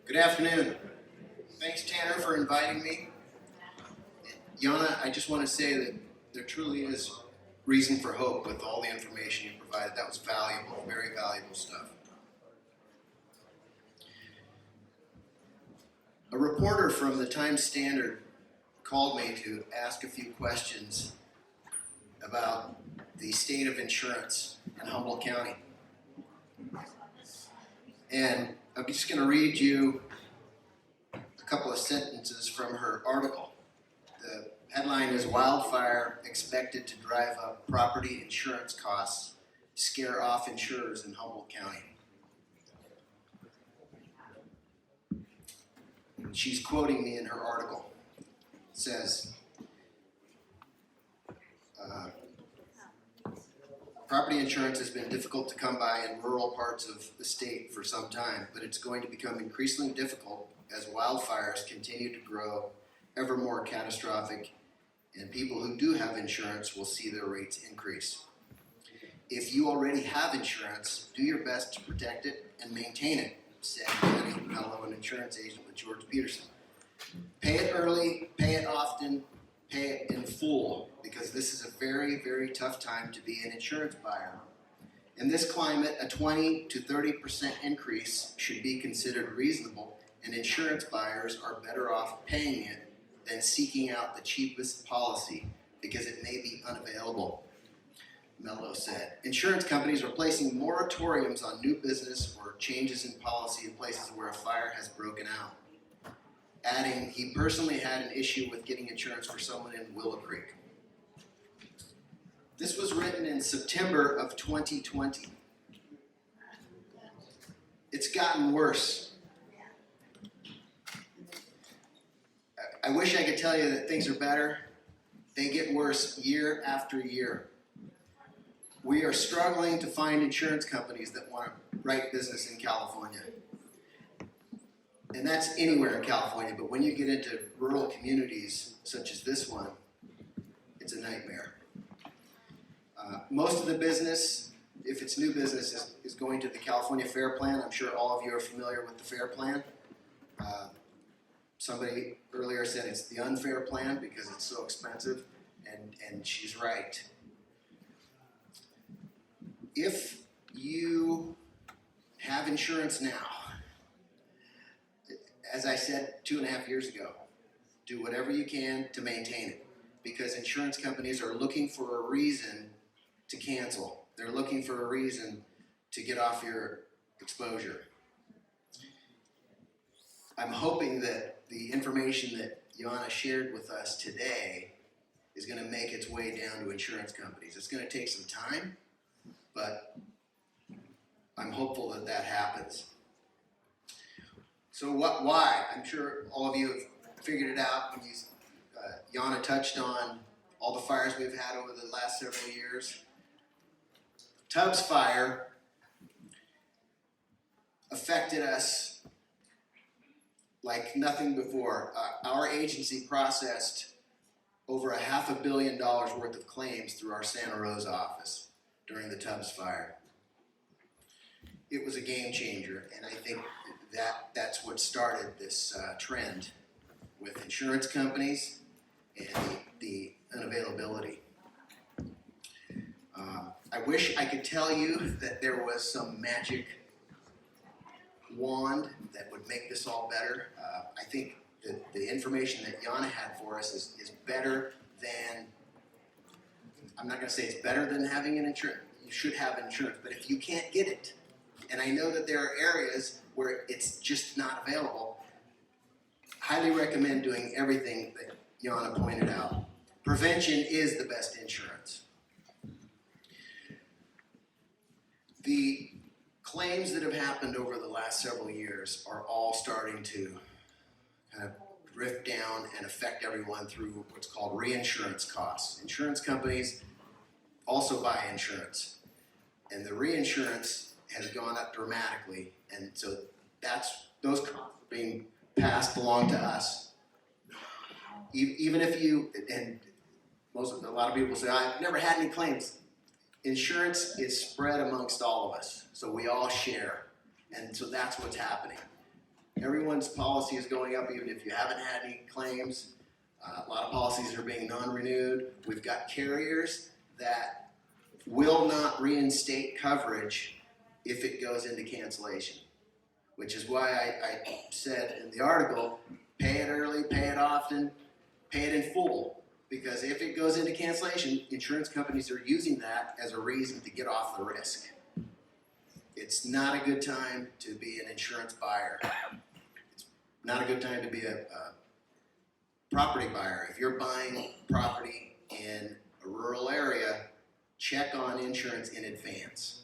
Good afternoon. Thanks, Tanner, for inviting me. Yana, I just want to say that there truly is reason for hope with all the information you provided. That was valuable, very valuable stuff. A reporter from the Times Standard called me to ask a few questions about the state of insurance in Humboldt County. And I'm just going to read you a couple of sentences from her article. The headline is "Wildfire Expected to Drive Up Property Insurance Costs, Scare Off Insurers in Humboldt County." She's quoting me in her article. It says, property insurance has been difficult to come by in rural parts of the state for some time, but it's going to become increasingly difficult as wildfires continue to grow, ever more catastrophic, and people who do have insurance will see their rates increase. If you already have insurance, do your best to protect it and maintain it, said Manny Mello, an insurance agent with George Peterson. Pay it early, pay it often, pay it in full, because this is a very, very tough time to be an insurance buyer. In this climate, a 20 to 30% increase should be considered reasonable, and insurance buyers are better off paying it than seeking out the cheapest policy because it may be unavailable, Mello said. Insurance companies are placing moratoriums on new business or changes in policy in places where a fire has broken out. Adding, he personally had an issue with getting insurance for someone in Willow Creek. This was written in September of 2020. It's gotten worse. I wish I could tell you that things are better. They get worse year after year. We are struggling to find insurance companies that want to write business in California. And that's anywhere in California, but when you get into rural communities such as this one, it's a nightmare. Most of the business, if it's new business, is going to the California Fair Plan. I'm sure all of you are familiar with the Fair Plan. Somebody earlier said it's the unfair plan because it's so expensive, and she's right. If you have insurance now, as I said 2.5 years ago, do whatever you can to maintain it, because insurance companies are looking for a reason to cancel. They're looking for a reason to get off your exposure. I'm hoping that the information that Yana shared with us today is going to make its way down to insurance companies. It's going to take some time, but I'm hopeful that that happens. So why? I'm sure all of you have figured it out when Yana touched on all the fires we've had over the last several years. Tubbs Fire affected us like nothing before. Our agency processed over $500 million worth of claims through our Santa Rosa office during the Tubbs Fire. It was a game changer, and I think that's what started this trend with insurance companies and the unavailability. I wish I could tell you that there was some magic wand that would make this all better. I think that the information that Yana had for us is better than, I'm not going to say it's better than having an insurance. You should have insurance, but if you can't get it, and I know that there are areas where it's just not available, highly recommend doing everything that Yana pointed out. Prevention is the best insurance. The claims that have happened over the last several years are all starting to kind of drift down and affect everyone through what's called reinsurance costs. Insurance companies also buy insurance, and the reinsurance has gone up dramatically, and so those costs are being passed along to us. Even if you, and a lot of people say, I've never had any claims. Insurance is spread amongst all of us, so we all share, and so that's what's happening. everyone's policy is going up, even if you haven't had any claims. A lot of policies are being non-renewed. We've got carriers that will not reinstate coverage if it goes into cancellation, which is why I said in the article, pay it early, pay it often, pay it in full. Because if it goes into cancellation, insurance companies are using that as a reason to get off the risk. It's not a good time to be an insurance buyer. It's not a good time to be a property buyer. If you're buying property in a rural area, check on insurance in advance.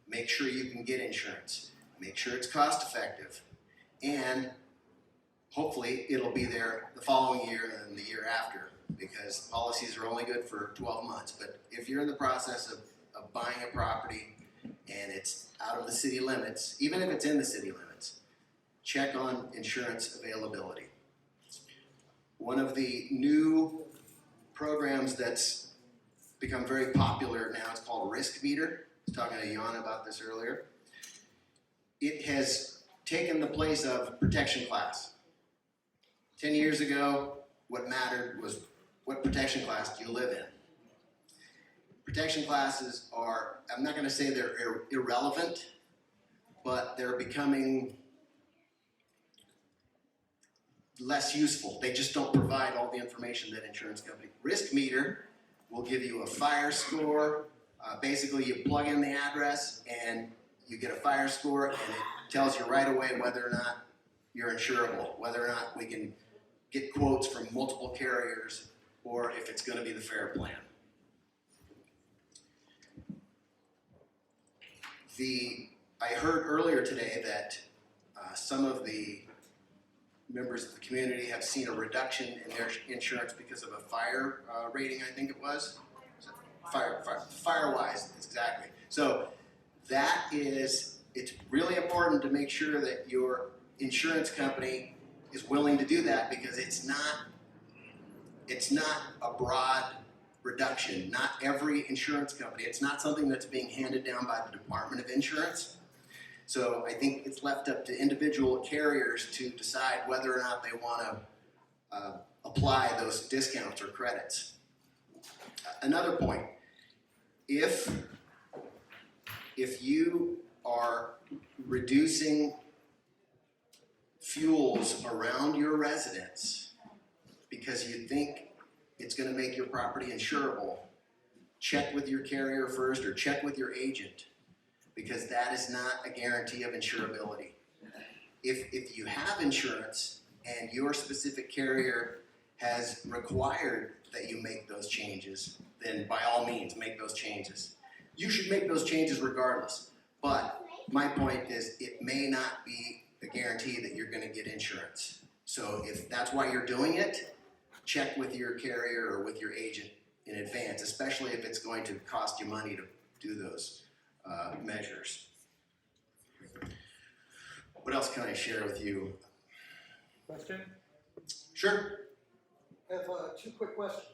Make sure you can get insurance. Make sure it's cost effective. And hopefully it'll be there the following year and the year after, because policies are only good for 12 months. But if you're in the process of buying a property and it's out of the city limits, even if it's in the city limits, check on insurance availability. One of the new programs that's become very popular now is called Risk Meter. I was talking to Jan about this earlier. It has taken the place of protection class. 10 years ago, what mattered was what protection class do you live in. Protection classes are, I'm not going to say they're irrelevant, but they're becoming less useful. They just don't provide all the information that insurance company. Risk Meter will give you a fire score. Basically, you plug in the address and you get a fire score, and it tells you right away whether or not you're insurable, whether or not we can get quotes from multiple carriers, or if it's going to be the fair plan. I heard earlier today that some of the members of the community have seen a reduction in their insurance because of a fire rating, I think it was. Firewise, exactly. So that is, it's really important to make sure that your insurance company is willing to do that, because it's not a broad reduction. Not every insurance company, it's not something that's being handed down by the Department of Insurance. So I think it's left up to individual carriers to decide whether or not they want to apply those discounts or credits. Another point, if you are reducing fuels around your residence because you think it's going to make your property insurable, check with your carrier first or check with your agent, because that is not a guarantee of insurability. If you have insurance and your specific carrier has required that you make those changes, then by all means make those changes. You should make those changes regardless. But my point is, it may not be a guarantee that you're going to get insurance. So if that's why you're doing it, check with your carrier or with your agent in advance, especially if it's going to cost you money to do those measures. What else can I share with you? Question? Sure. I have two quick questions.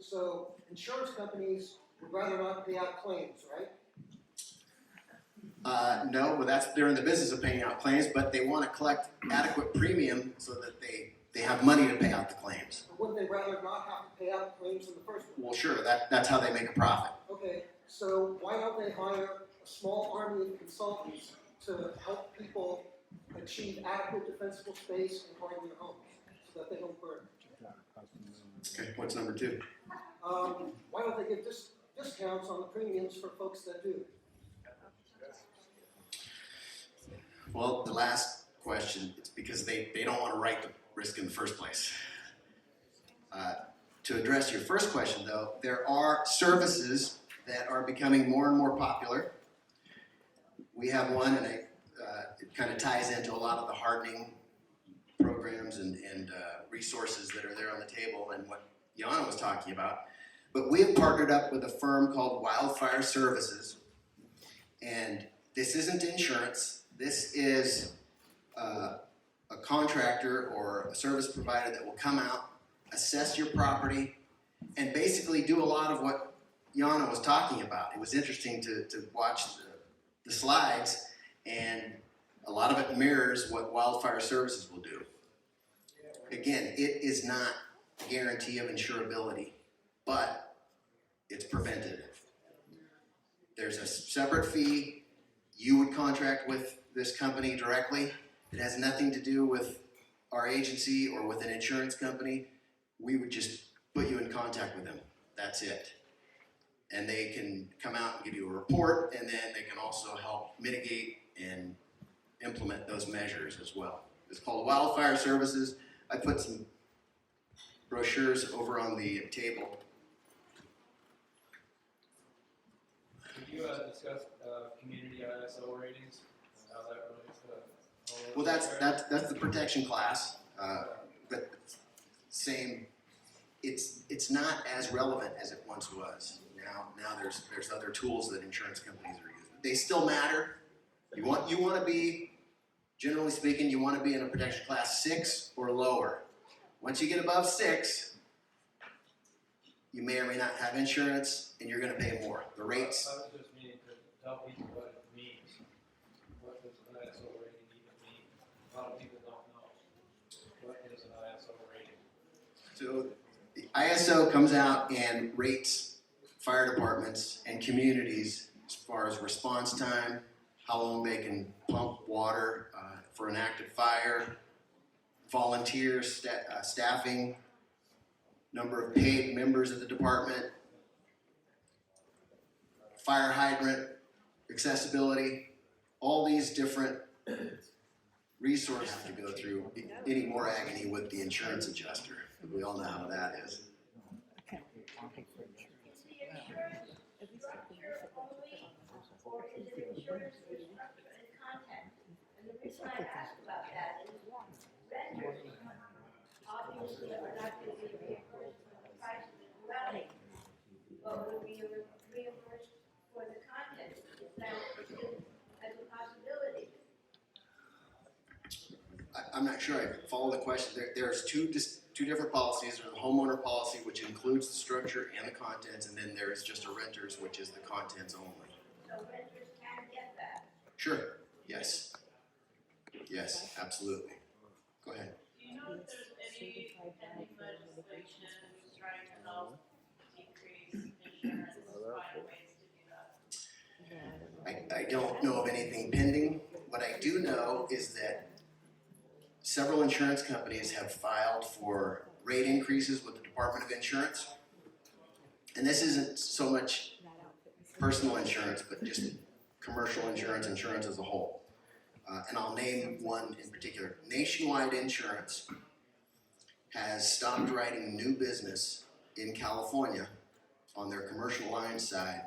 So insurance companies would rather not pay out claims, right? No, well, they're in the business of paying out claims, but they want to collect adequate premium so that they have money to pay out the claims. Or wouldn't they rather not have to pay out claims in the first place? Well, sure, that's how they make a profit. Okay, so why don't they hire a small army of consultants to help people achieve adequate defensible space and harden their homes so that they don't burn? Okay, what's number two? Why don't they give discounts on the premiums for folks that do? Well, the last question, it's because they don't want to write the risk in the first place. To address your first question, though, there are services that are becoming more and more popular. We have one, and it kind of ties into a lot of the hardening programs and resources that are there on the table and what Yana was talking about. But we have partnered up with a firm called Wildfire Services, and this isn't insurance. This is a contractor or a service provider that will come out, assess your property, and basically do a lot of what Yana was talking about. It was interesting to watch the slides, and a lot of it mirrors what wildfire services will do. Again, it is not a guarantee of insurability, but it's prevented. There's a separate fee. You would contract with this company directly. It has nothing to do with our agency or with an insurance company. We would just put you in contact with them. That's it. And they can come out and give you a report, and then they can also help mitigate and implement those measures as well. It's called Wildfire Services. I put some brochures over on the table. Could you discuss community ISO ratings and how that relates to? Well, that's the protection class, but same. It's not as relevant as it once was. Now there's other tools that insurance companies are using. They still matter. You want to be, generally speaking, you want to be in a protection class 6 or lower. Once you get above 6, you may or may not have insurance, and you're going to pay more. The rates. I was just meaning to tell people what it means. What does an ISO rating even mean? A lot of people don't know. What is an ISO rating? So the ISO comes out and rates fire departments and communities as far as response time, how long they can pump water for an active fire, volunteers, staffing, number of paid members of the department, fire hydrant, accessibility, all these different resources to go through. Any more agony with the insurance adjuster. We all know how that is. Or is it insurance and content? And the reason I ask about that is renters obviously are not going to be reimbursed for the price of the dwelling, but will be reimbursed for the content. Is that as a possibility? I'm not sure I follow the question. There's two different policies. There's a homeowner policy, which includes the structure and the contents, and then there's just a renter's, which is the contents only. So renters can get that. Sure. Yes. Yes, absolutely. Go ahead. Do you know if there's any pending legislation trying to help decrease insurance, find ways to do that? I don't know of anything pending. What I do know is that several insurance companies have filed for rate increases with the Department of Insurance. And this isn't so much personal insurance, but just commercial insurance, insurance as a whole. And I'll name one in particular. Nationwide Insurance has stopped writing new business in California on their commercial line side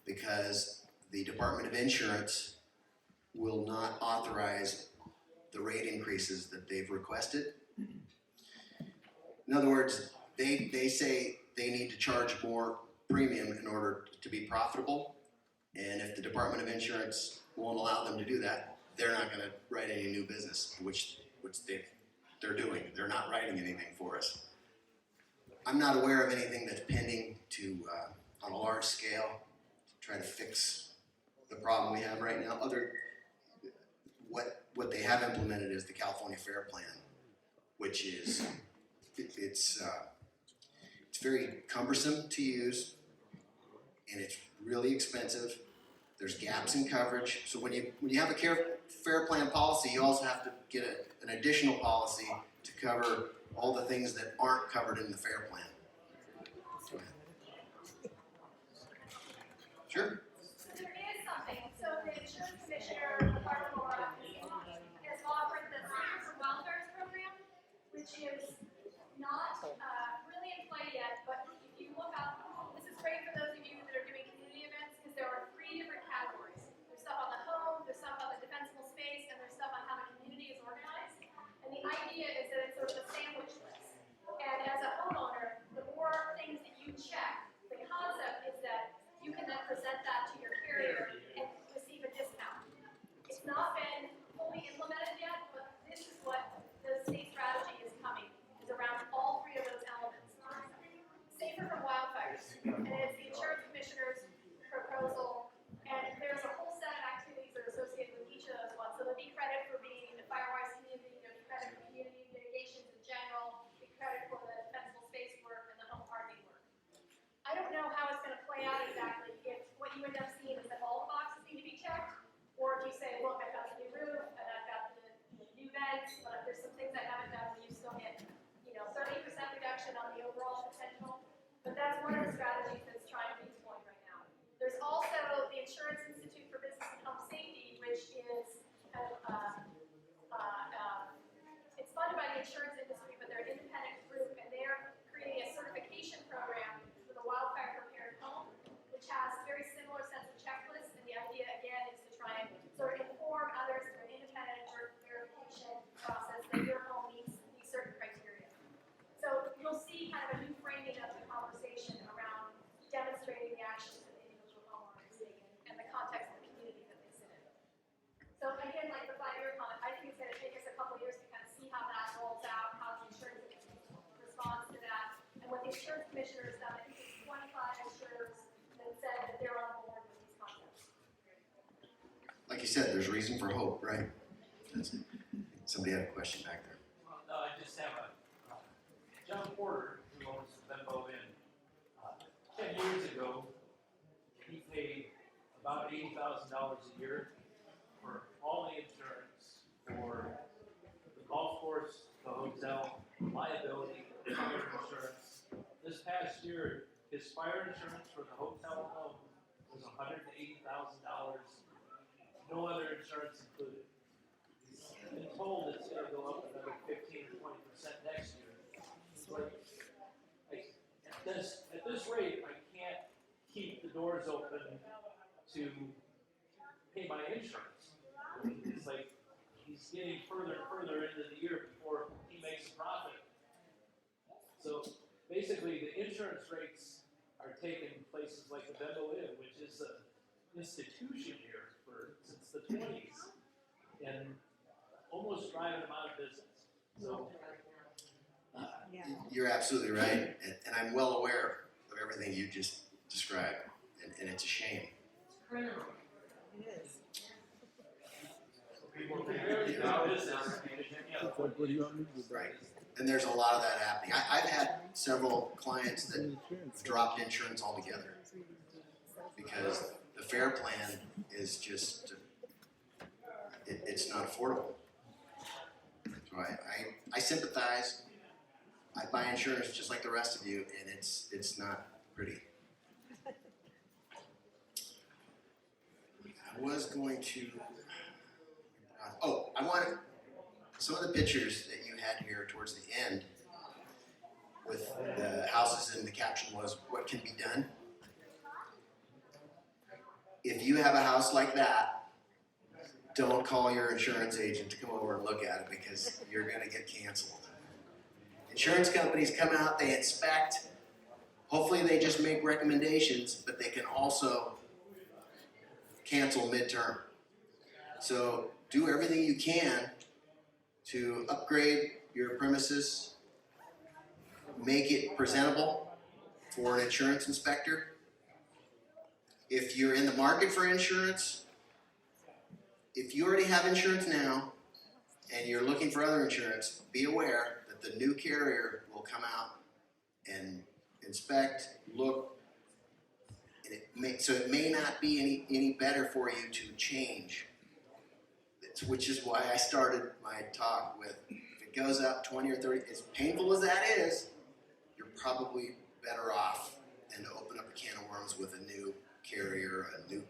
because the Department of Insurance will not authorize the rate increases that they've requested. In other words, they say they need to charge more premium in order to be profitable, and if the Department of Insurance won't allow them to do that, they're not going to write any new business, which they're doing. They're not writing anything for us. I'm not aware of anything that's pending to on a large scale to try to fix the problem we have right now. What they have implemented is the California Fair Plan, which is it's very cumbersome to use, and it's really expensive. There's gaps in coverage. So when you have a Fair Plan policy, you also have to get an additional policy to cover all the things that aren't covered in the Fair Plan. Go ahead. Sure. There is something. So the insurance commissioner, Garberville, has offered the Seniors for Welfare program, which is not really in play yet. But if you look up, this is great for those of you that are doing community events because there are 3 different categories. There's stuff on the home, there's stuff on the defensible space, and there's stuff on how the community is organized. And the idea is that it's sort of a sandwich list. And as a homeowner, the more things that you check, the concept is that you can then present that to credit for being a Firewise community, you get credit for community mitigations in general, you get credit for the defensible space work and the home hardening work. I don't know how it's gonna play out exactly, if what you end up seeing is that all the boxes need to be checked, or if you say, look, I've got the new roof, and I've got the new vents, but there's some things I haven't done, where you still get, 30% reduction on the overall potential. But that's one of the strategies that's trying to be deployed right now. There's also the Insurance Institute for Business and Home Safety, which is kind of, it's funded by the insurance industry, but they're an independent group, and they're creating a certification program for the wildfire prepared home, which has very similar sets of checklists, and the idea, again, is to try and sort of inform others through an independent verification process that your home meets these certain criteria. So you'll see kind of a new framing of the conversation around demonstrating the actions that the individual homeowner is taking and the context of the community that they sit in. So again, like the 5-year comment, I think it's going to take us a couple of years to kind of see how that rolls out, how the insurance responds to that, and what the insurance commissioner has done. I think it's 25 insurers that said that they're on board with these concepts. Like you said, there's reason for hope, right? Somebody had a question back there. No, I just have a, John Porter, who owns the Bembo Inn, 10 years ago, he paid about $80,000 a year for all the insurance for the golf course, the hotel, liability, fire insurance. This past year, his fire insurance for the hotel alone was $180,000, no other insurance included. He's been told it's going to go up another 15 to 20% next year. Like, at this rate, I can't keep the doors open to pay my insurance. It's like he's getting further and further into the year before he makes a profit. So basically, the insurance rates are taking places like the Bembo Inn, which is an institution here since the 20s, and almost driving them out of business. So. You're absolutely right, and I'm well aware of everything you just described, and it's a shame. Criminal. It is. People prepare to do business. Right. And there's a lot of that happening. I've had several clients that dropped insurance altogether because the FAIR plan is just, it's not affordable. So I sympathize. I buy insurance just like the rest of you, and it's not pretty. I was going to, I wanted some of the pictures that you had here towards the end with the houses, and the caption was, "What can be done?" If you have a house like that, don't call your insurance agent to come over and look at it, because you're going to get canceled. Insurance companies come out, they inspect, hopefully they just make recommendations, but they can also cancel midterm. So do everything you can to upgrade your premises, make it presentable for an insurance inspector. If you're in the market for insurance, if you already have insurance now and you're looking for other insurance, be aware that the new carrier will come out and inspect, look, and so it may not be any better for you to change. Which is why I started my talk with, if it goes up 20 or 30, as painful as that is, you're probably better off than to open up a can of worms with a new carrier, a new